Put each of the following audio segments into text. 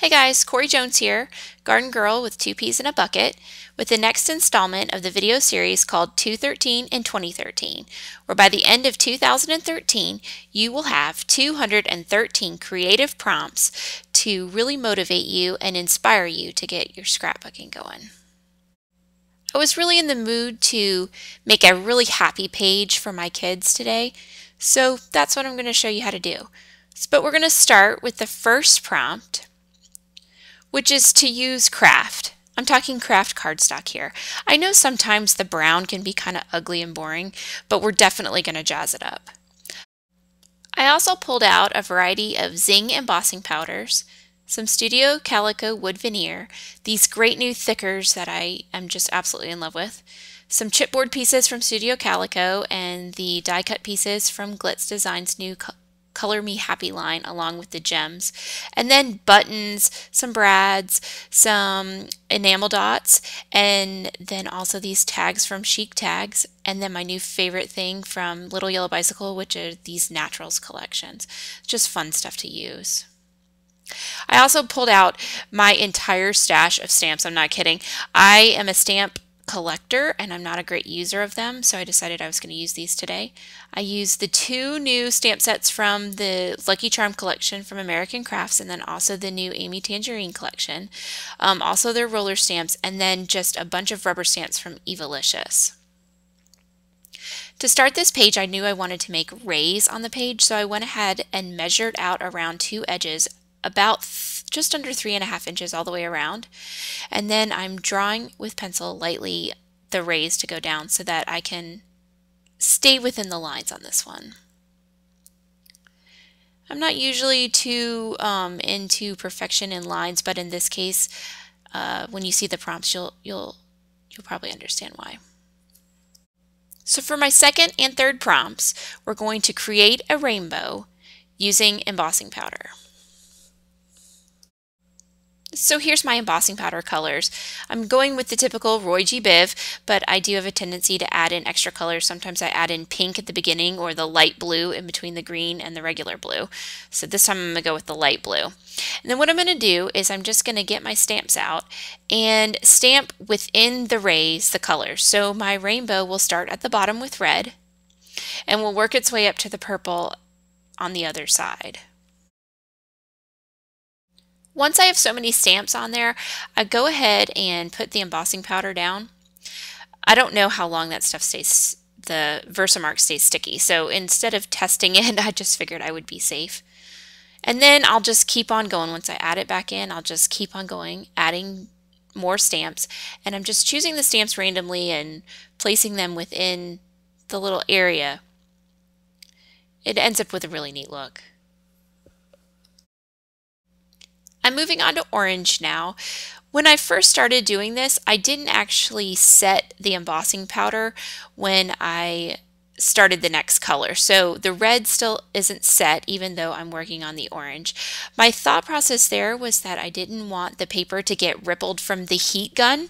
Hi guys, Corrie Jones here, garden girl with 2 peas in a bucket, with the next installment of the video series called 213 in 2013, where by the end of 2013 you will have 213 creative prompts to really motivate you and inspire you to get your scrapbooking going. I was really in the mood to make a really happy page for my kids today, so that's what I'm going to show you how to do. But we're going to start with the first prompt, which is to use craft. I'm talking craft cardstock here. I know sometimes the brown can be kind of ugly and boring, but we're definitely going to jazz it up. I also pulled out a variety of Zing embossing powders, some Studio Calico wood veneer, these great new thickers that I am just absolutely in love with, some chipboard pieces from Studio Calico, and the die cut pieces from Glitz Design's new Color Me Happy line, along with the gems, and then buttons, some brads, some enamel dots, and then also these tags from Chic Tags, and then my new favorite thing from Little Yellow Bicycle, which are these naturals collections. Just fun stuff to use. I also pulled out my entire stash of stamps. I'm not kidding. I am a stamp collector and I'm not a great user of them, so I decided I was going to use these today. I used the 2 new stamp sets from the Lucky Charm collection from American Crafts, and then also the new Amy Tangerine collection, also their roller stamps, and then just a bunch of rubber stamps from Evalicious. To start this page, I knew I wanted to make rays on the page, so I went ahead and measured out around 2 edges, about just under 3.5 inches all the way around, and then I'm drawing with pencil lightly the rays to go down so that I can stay within the lines on this one. I'm not usually too into perfection in lines, but in this case, when you see the prompts, you'll probably understand why. So for my second and third prompts, we're going to create a rainbow using embossing powder. So here's my embossing powder colors. I'm going with the typical Roy G. Biv, but I do have a tendency to add in extra colors. Sometimes I add in pink at the beginning or the light blue in between the green and the regular blue. So this time I'm going to go with the light blue. And then what I'm going to do is I'm just going to get my stamps out and stamp within the rays the colors. So my rainbow will start at the bottom with red and will work its way up to the purple on the other side. Once I have so many stamps on there, I go ahead and put the embossing powder down. I don't know how long that stuff stays, the Versamark stays sticky, so instead of testing it, I just figured I would be safe. And then I'll just keep on going. Once I add it back in, I'll just keep on going, adding more stamps, and I'm just choosing the stamps randomly and placing them within the little area. It ends up with a really neat look. I'm moving on to orange now. When I first started doing this, I didn't actually set the embossing powder when I started the next color. So the red still isn't set even though I'm working on the orange. My thought process there was that I didn't want the paper to get rippled from the heat gun.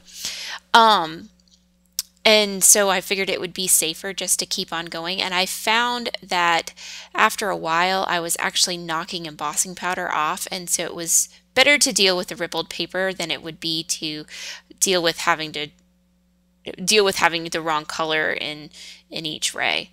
And so I figured it would be safer just to keep on going. And I found that after a while, I was actually knocking embossing powder off. And so it was better to deal with the rippled paper than it would be to deal with having the wrong color in each ray.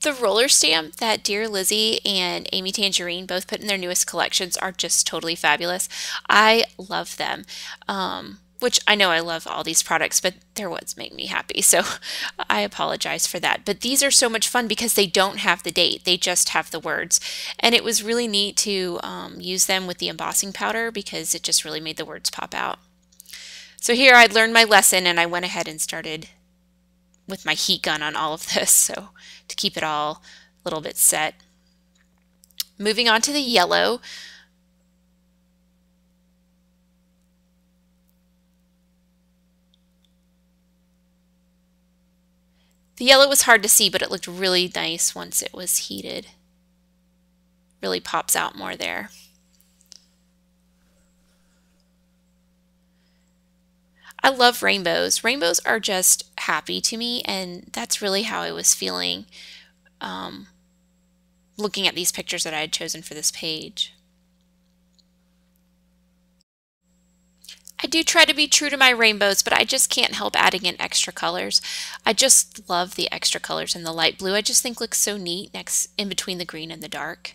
The roller stamp that Dear Lizzie and Amy Tangerine both put in their newest collections are just totally fabulous. I love them, which I know I love all these products, but they're what's make me happy, so I apologize for that. But these are so much fun because they don't have the date, they just have the words. And it was really neat to use them with the embossing powder because it just really made the words pop out. So here I'd learned my lesson and I went ahead and started with my heat gun on all of this, so to keep it all a little bit set. Moving on to the yellow. The yellow was hard to see, but it looked really nice once it was heated. Really pops out more there. I love rainbows. Rainbows are just happy to me, and that's really how I was feeling looking at these pictures that I had chosen for this page. I do try to be true to my rainbows, but I just can't help adding in extra colors. I just love the extra colors in the light blue. I just think looks so neat next in between the green and the dark.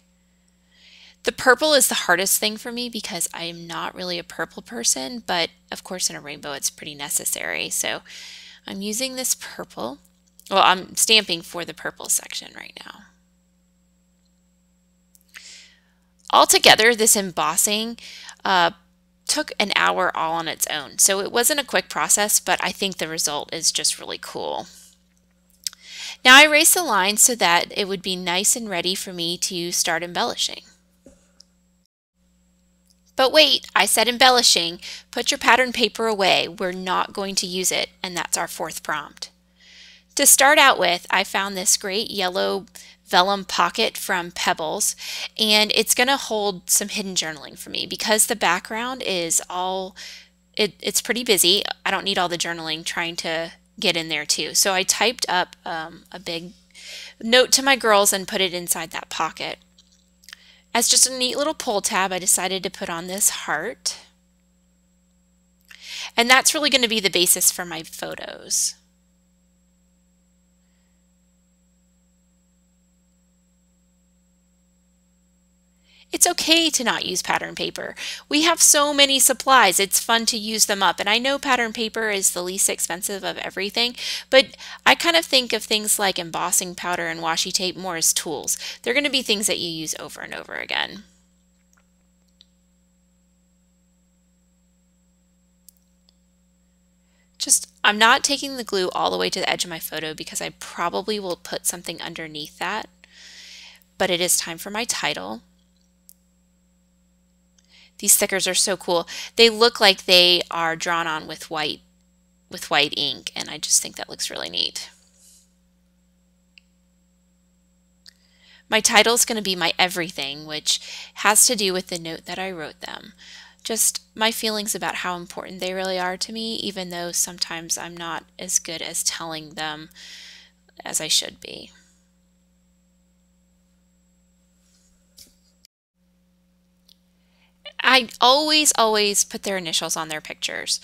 The purple is the hardest thing for me because I am not really a purple person, but of course in a rainbow it's pretty necessary. So I'm using this purple. Well, I'm stamping for the purple section right now. Altogether, this embossing took an hour all on its own. So it wasn't a quick process, but I think the result is just really cool. Now I erased the lines so that it would be nice and ready for me to start embellishing. But wait, I said embellishing. Put your pattern paper away. We're not going to use it, and that's our fourth prompt. To start out with, I found this great yellow vellum pocket from Pebbles, and it's going to hold some hidden journaling for me because the background is it's pretty busy. I don't need all the journaling trying to get in there too. So I typed up a big note to my girls and put it inside that pocket. As just a neat little pull tab, I decided to put on this heart. And that's really going to be the basis for my photos. It's okay to not use pattern paper. We have so many supplies. It's fun to use them up. And I know pattern paper is the least expensive of everything, but I kind of think of things like embossing powder and washi tape more as tools. They're going to be things that you use over and over again. I'm not taking the glue all the way to the edge of my photo because I probably will put something underneath that, but it is time for my title. These stickers are so cool. They look like they are drawn on with white ink, and I just think that looks really neat. My title is going to be my everything, which has to do with the note that I wrote them. Just my feelings about how important they really are to me, even though sometimes I'm not as good as telling them as I should be. I always put their initials on their pictures.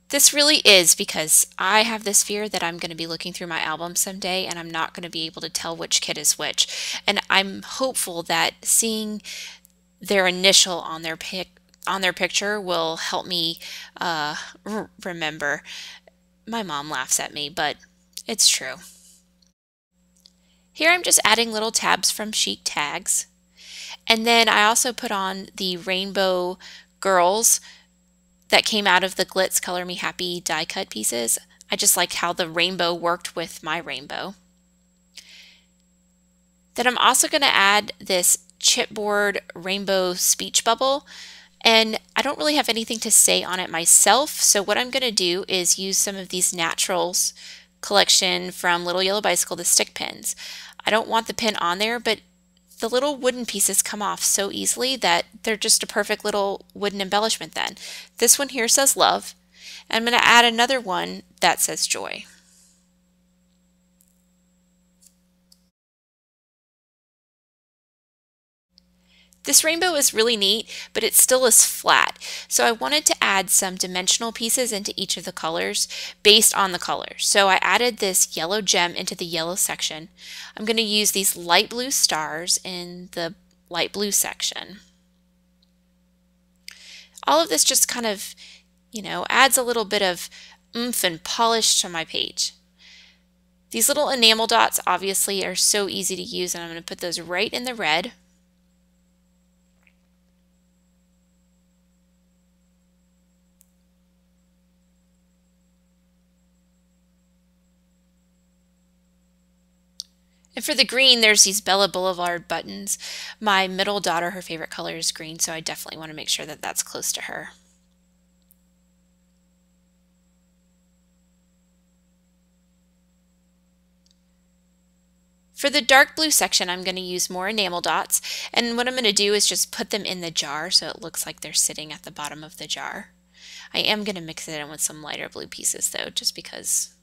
This really is because I have this fear that I'm going to be looking through my album someday and I'm not going to be able to tell which kid is which. And I'm hopeful that seeing their initial on their picture will help me remember. My mom laughs at me, but it's true. Here I'm just adding little tabs from Chic Tags. And then I also put on the rainbow girls that came out of the Glitz Color Me Happy die cut pieces. I just liked how the rainbow worked with my rainbow. Then I'm also going to add this chipboard rainbow speech bubble, and I don't really have anything to say on it myself, so what I'm going to do is use some of these Naturals collection from Little Yellow Bicycle, the stick pins. I don't want the pin on there, but the little wooden pieces come off so easily that they're just a perfect little wooden embellishment then. This one here says love, and I'm going to add another one that says joy. This rainbow is really neat, but it still is flat. So I wanted to add some dimensional pieces into each of the colors based on the colors. So I added this yellow gem into the yellow section. I'm going to use these light blue stars in the light blue section. All of this just kind of, adds a little bit of oomph and polish to my page. These little enamel dots obviously are so easy to use, and I'm going to put those right in the red. And for the green, there's these Bella Boulevard buttons. My middle daughter, her favorite color is green, so I definitely want to make sure that that's close to her. For the dark blue section, I'm going to use more enamel dots, and what I'm going to do is just put them in the jar so it looks like they're sitting at the bottom of the jar. I am going to mix it in with some lighter blue pieces though, just because,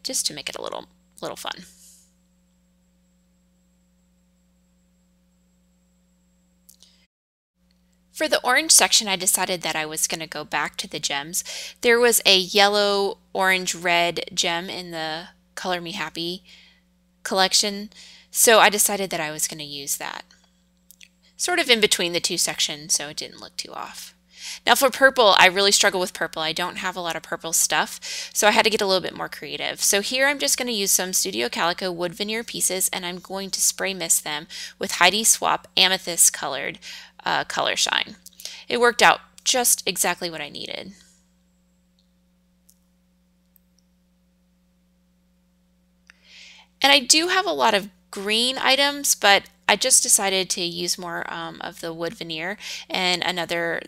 just to make it a little fun. For the orange section, I decided that I was going to go back to the gems. There was a yellow, orange, red gem in the Color Me Happy collection, so I decided that I was going to use that. Sort of in between the two sections, so it didn't look too off. Now for purple, I really struggle with purple. I don't have a lot of purple stuff, so I had to get a little bit more creative. So here I'm just going to use some Studio Calico wood veneer pieces, and I'm going to spray mist them with Heidi Swapp amethyst colored color shine. It worked out just exactly what I needed. And I do have a lot of green items, but I just decided to use more of the wood veneer and another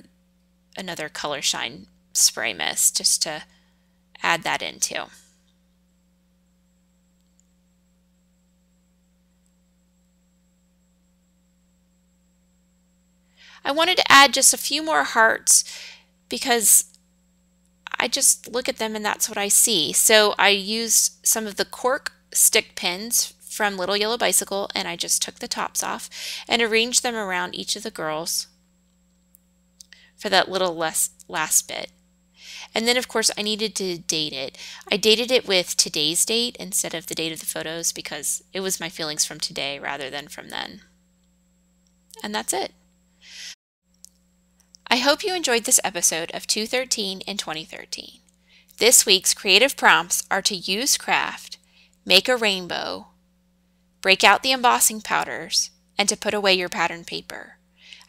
color shine spray mist just to add that in too. I wanted to add just a few more hearts because I just look at them and that's what I see. So I used some of the cork stick pins from Little Yellow Bicycle, and I just took the tops off and arranged them around each of the girls for that little last bit. And then of course I needed to date it. I dated it with today's date instead of the date of the photos because it was my feelings from today rather than from then. And that's it. I hope you enjoyed this episode of 213 in 2013. This week's creative prompts are to use craft, make a rainbow, break out the embossing powders, and to put away your pattern paper.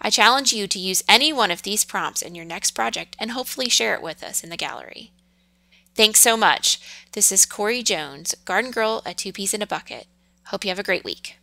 I challenge you to use any one of these prompts in your next project and hopefully share it with us in the gallery. Thanks so much. This is Corrie Jones, Garden Girl at 2 Peas in a Bucket. Hope you have a great week.